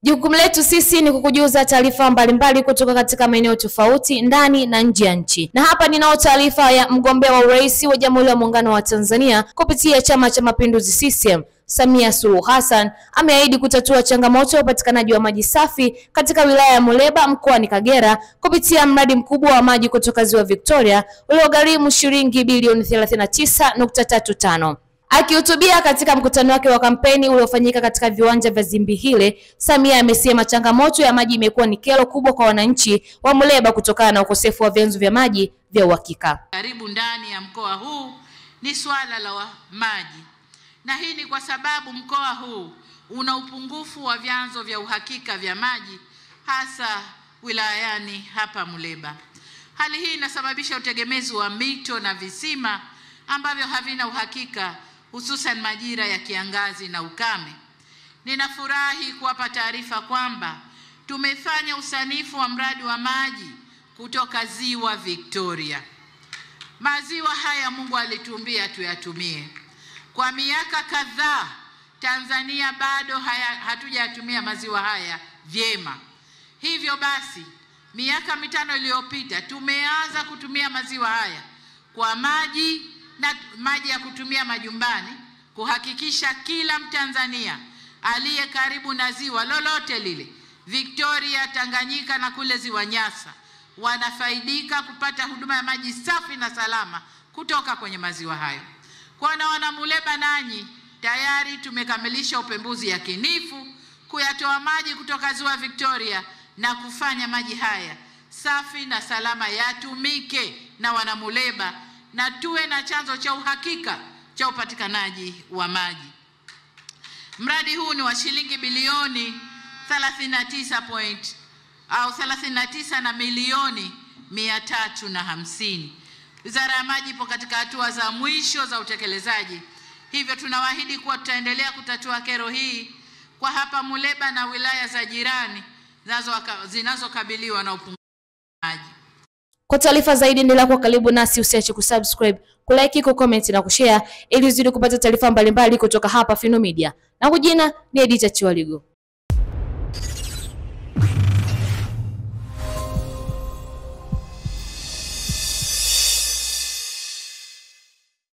Jukumu letu sisi ni kukujuza taarifa mbalimbali kutoka katika maeneo tofauti ndani na nje ya nchi. Na hapa ninao taarifa ya mgombea wa urais wa Jamhuri ya Muungano wa Tanzania kupitia Chama cha Mapinduzi CCM, Samia Suluhu Hassan ameahidi kutatua changamoto ya upatikanaji wa maji safi katika wilaya ya Muleba mkoani Kagera kupitia mradi mkubwa wa maji kutoka Ziwa Victoria uliogharimu shilingi bilioni 39.35. Akihutubia katika mkutano wake wa kampeni uliofanyika katika viwanja vya Zimbihile, Samia amesema changamoto ya maji imekuwa ni kero kubwa kwa wananchi wa Muleba kutokana na ukosefu wa vyanzo vya maji vya uhakika. Karibu ndani ya mkoa huu ni swala la maji. Na hii ni kwa sababu mkoa huu una upungufu wa vyanzo vya uhakika vya maji, hasa wilayani hapa Muleba. Hali hii inasababisha utegemezi wa mito na visima ambavyo havina uhakika, hususan majira ya kiangazi na ukame. Ninafurahi kuwapa taarifa kwamba tumefanya usanifu wa mradi wa maji kutoka Ziwa Victoria. Maziwa haya Mungu alituambia tuyatumie. Kwa miaka kadhaa Tanzania bado hatujayatumia maziwa haya vyema. Hivyo basi miaka 5 iliyopita tumeanza kutumia maziwa haya kwa maji na maji ya kutumia majumbani, kuhakikisha kila Mtanzania aliye karibu na ziwa lolote lile, Victoria, Tanganyika na kule Ziwa Nyasa, wanafaidika kupata huduma ya maji safi na salama kutoka kwenye maziwa hayo. Kwa wana Muleba, nanyi tayari tumekamilisha upembuzi yakinifu kuyatoa maji kutoka Ziwa Victoria na kufanya maji haya safi na salama yatumike na wana Muleba na tuwe na chanzo cha uhakika cha upatikanaji wa maji. Mradi huu ni wa shilingi bilioni 39 na milioni 350. Wizara ya Maji ipo katika hatua za mwisho za utekelezaji. Hivyo tunawaahidi kuwa tutaendelea kutatua kero hii kwa hapa Muleba na wilaya za jirani zinazokabiliwa na upungufu wa maji. Kwa taarifa zaidi endelea kuwa karibu nasi, usiache kusubscribe, kulike, kucomment na kushare ili uzidi kupata taarifa mbalimbali kutoka hapa Fino Media. Na kujina ni Edita Chiwaligo.